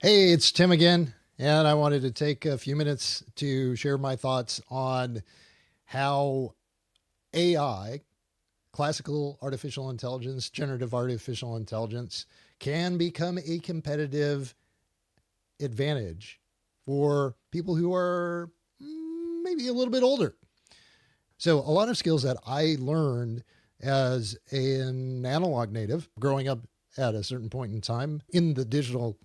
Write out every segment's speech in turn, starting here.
Hey, it's Tim again, and I wanted to take a few minutes to share my thoughts on how AI, classical artificial intelligence, generative artificial intelligence, can become a competitive advantage for people who are maybe a little bit older. So, a lot of skills that I learned as an analog native growing up at a certain point in time in the digital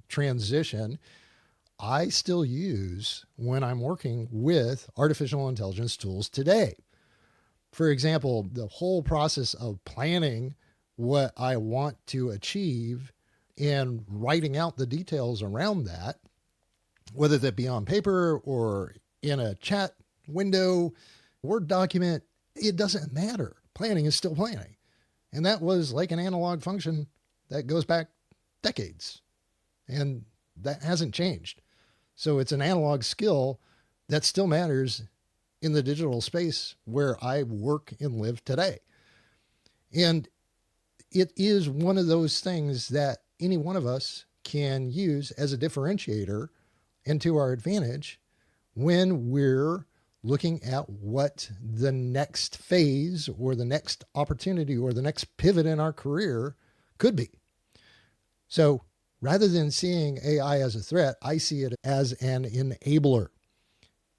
transition I still use when I'm working with artificial intelligence tools today. For example, the whole process of planning what I want to achieve and writing out the details around that, whether that be on paper or in a chat window, Word document, it doesn't matter. Planning is still planning. And that was like an analog function that goes back decades. And that hasn't changed. So it's an analog skill that still matters in the digital space where I work and live today. And it is one of those things that any one of us can use as a differentiator and to our advantage when we're looking at what the next phase or the next opportunity or the next pivot in our career could be. So rather than seeing AI as a threat, I see it as an enabler.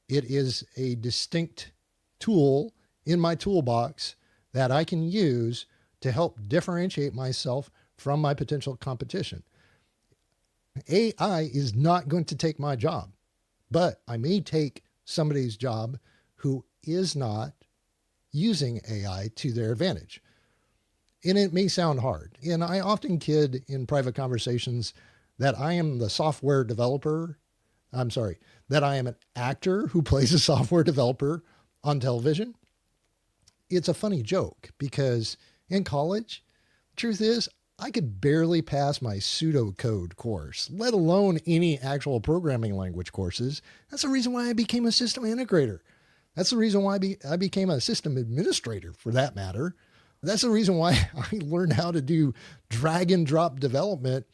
It is a distinct tool in my toolbox that I can use to help differentiate myself from my potential competition. AI is not going to take my job, but I may take somebody's job who is not using AI to their advantage. And it may sound hard. And I often kid in private conversations that I am the software developer. I'm sorry, that I am an actor who plays a software developer on television. It's a funny joke because in college, the truth is, I could barely pass my pseudocode course, let alone any actual programming language courses. That's the reason why I became a system integrator. That's the reason why I became a system administrator, for that matter. That's the reason why I learned how to do drag and drop development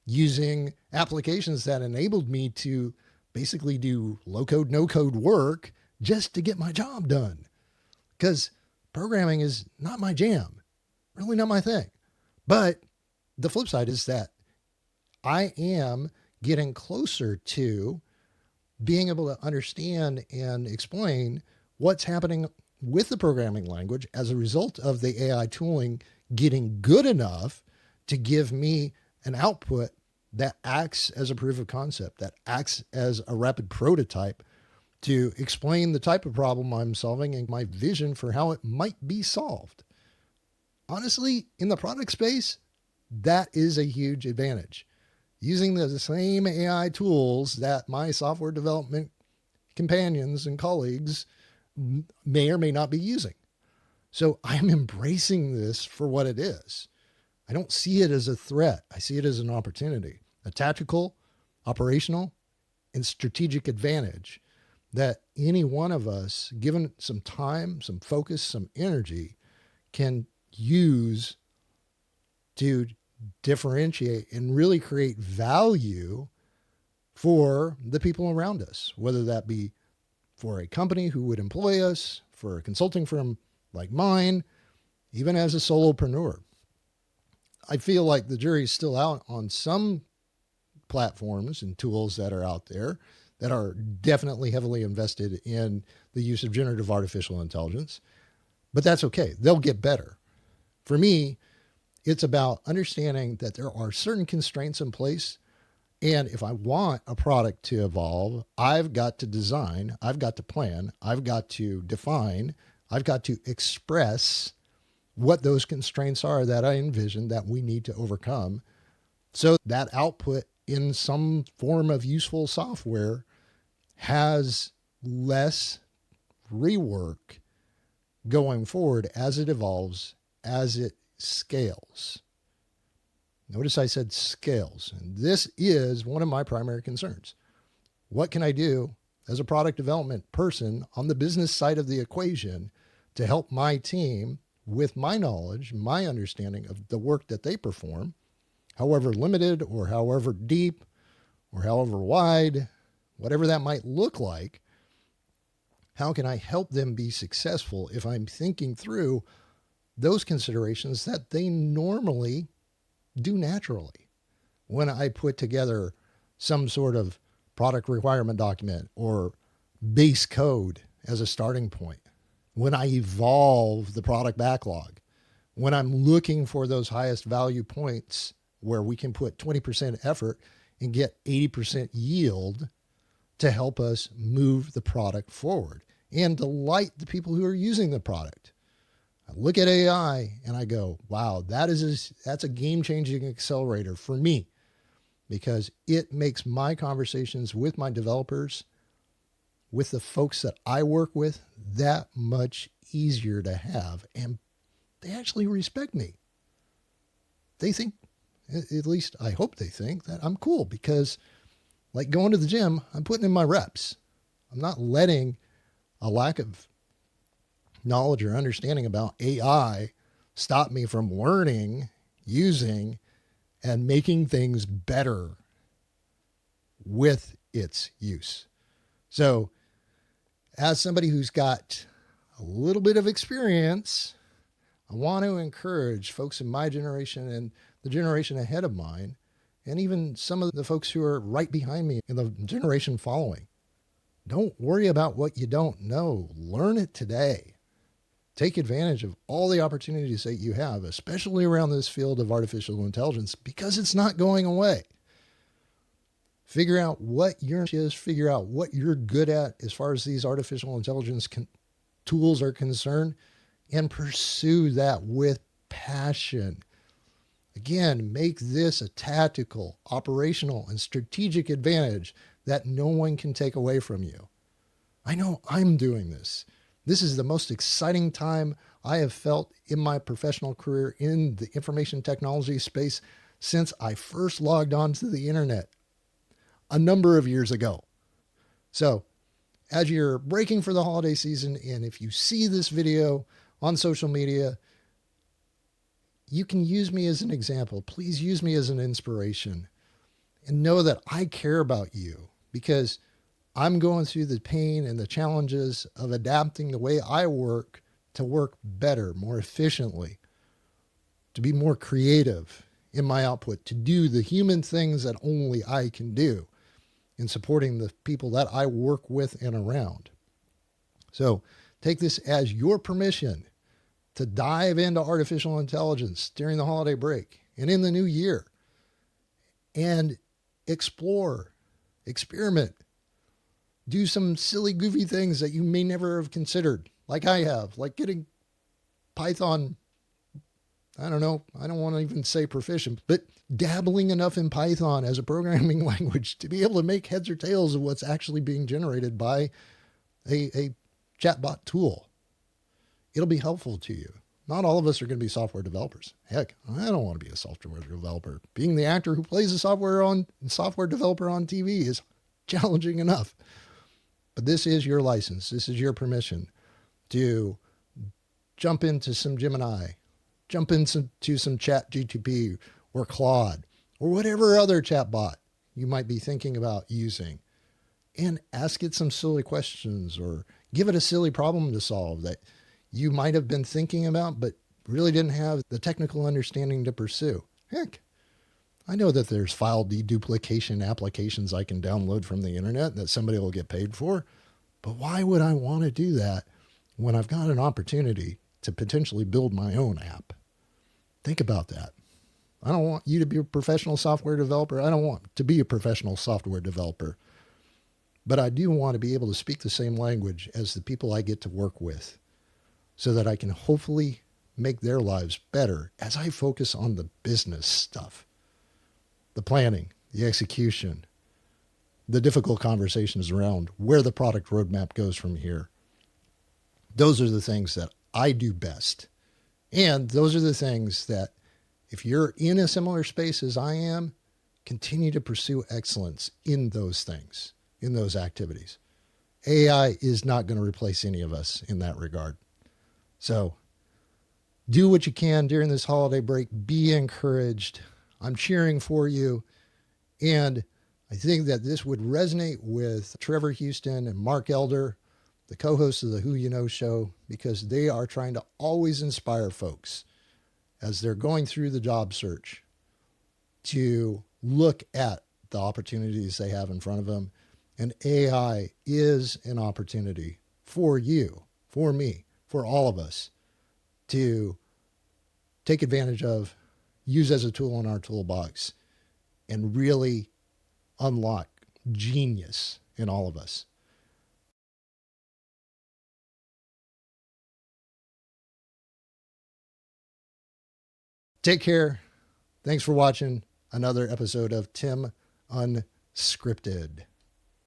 using applications that enabled me to basically do low code, no code work just to get my job done. Because programming is not my jam, really not my thing. But the flip side is that I am getting closer to being able to understand and explain what's happening with the programming language as a result of the AI tooling getting good enough to give me an output that acts as a proof of concept, that acts as a rapid prototype to explain the type of problem I'm solving and my vision for how it might be solved. Honestly, in the product space, that is a huge advantage. Using the same AI tools that my software development companions and colleagues may or may not be using. So I'm embracing this for what it is. I don't see it as a threat. I see it as an opportunity, a tactical, operational, and strategic advantage that any one of us, given some time, some focus, some energy, can use to differentiate and really create value for the people around us, whether that be for a company who would employ us, for a consulting firm like mine, even as a solopreneur. I feel like the jury's still out on some platforms and tools that are out there that are definitely heavily invested in the use of generative artificial intelligence, but that's okay. They'll get better. For me, it's about understanding that there are certain constraints in place. And if I want a product to evolve, I've got to design, I've got to plan, I've got to define, I've got to express what those constraints are that I envision that we need to overcome so that output in some form of useful software has less rework going forward as it evolves, as it scales. Notice I said scales, and this is one of my primary concerns. What can I do as a product development person on the business side of the equation to help my team with my knowledge, my understanding of the work that they perform, however limited or however deep or however wide, whatever that might look like, how can I help them be successful if I'm thinking through those considerations that they normally do naturally when I put together some sort of product requirement document or base code as a starting point, when I evolve the product backlog, when I'm looking for those highest value points where we can put 20% effort and get 80% yield to help us move the product forward and delight the people who are using the product. I look at AI and I go, wow, that's a game-changing accelerator for me, because it makes my conversations with my developers, with the folks that I work with, that much easier to have. And they actually respect me. They think, at least I hope they think, that I'm cool, because like going to the gym, I'm putting in my reps. I'm not letting a lack of knowledge or understanding about AI stop me from learning, using, and making things better with its use. So as somebody who's got a little bit of experience, I want to encourage folks in my generation and the generation ahead of mine, and even some of the folks who are right behind me in the generation following. Don't worry about what you don't know. Learn it today. Take advantage of all the opportunities that you have, especially around this field of artificial intelligence, because it's not going away. Figure out what your niche is, figure out what you're good at as far as these artificial intelligence tools are concerned, and pursue that with passion. Again, make this a tactical, operational, and strategic advantage that no one can take away from you. I know I'm doing this. This is the most exciting time I have felt in my professional career in the information technology space since I first logged onto the internet a number of years ago. So as you're breaking for the holiday season, and if you see this video on social media, you can use me as an example. Please use me as an inspiration, and know that I care about you, because I'm going through the pain and the challenges of adapting the way I work to work better, more efficiently, to be more creative in my output, to do the human things that only I can do in supporting the people that I work with and around. So take this as your permission to dive into artificial intelligence during the holiday break and in the new year, and explore, experiment, do some silly, goofy things that you may never have considered, like I have, like getting Python, I don't know, I don't want to even say proficient, but dabbling enough in Python as a programming language to be able to make heads or tails of what's actually being generated by a chatbot tool. It'll be helpful to you. Not all of us are going to be software developers. Heck, I don't want to be a software developer. Being the actor who plays a software developer on TV is challenging enough. But this is your license. This is your permission to jump into some Gemini, jump into some Chat GTP or Claude or whatever other chatbot you might be thinking about using, and ask it some silly questions, or give it a silly problem to solve that you might have been thinking about but really didn't have the technical understanding to pursue. Heck, I know that there's file deduplication applications I can download from the internet that somebody will get paid for, but why would I want to do that when I've got an opportunity to potentially build my own app? Think about that. I don't want you to be a professional software developer. I don't want to be a professional software developer, but I do want to be able to speak the same language as the people I get to work with, so that I can hopefully make their lives better as I focus on the business stuff, the planning, the execution, the difficult conversations around where the product roadmap goes from here. Those are the things that I do best. And those are the things that, if you're in a similar space as I am, continue to pursue excellence in those things, in those activities. AI is not going to replace any of us in that regard. So do what you can during this holiday break. Be encouraged. I'm cheering for you. And I think that this would resonate with Trevor Houston and Mark Elder, the co-hosts of the Who You Know show, because they are trying to always inspire folks as they're going through the job search to look at the opportunities they have in front of them. And AI is an opportunity for you, for me, for all of us to take advantage of, use as a tool in our toolbox, and really unlock genius in all of us. Take care. Thanks for watching another episode of Tim Unscripted.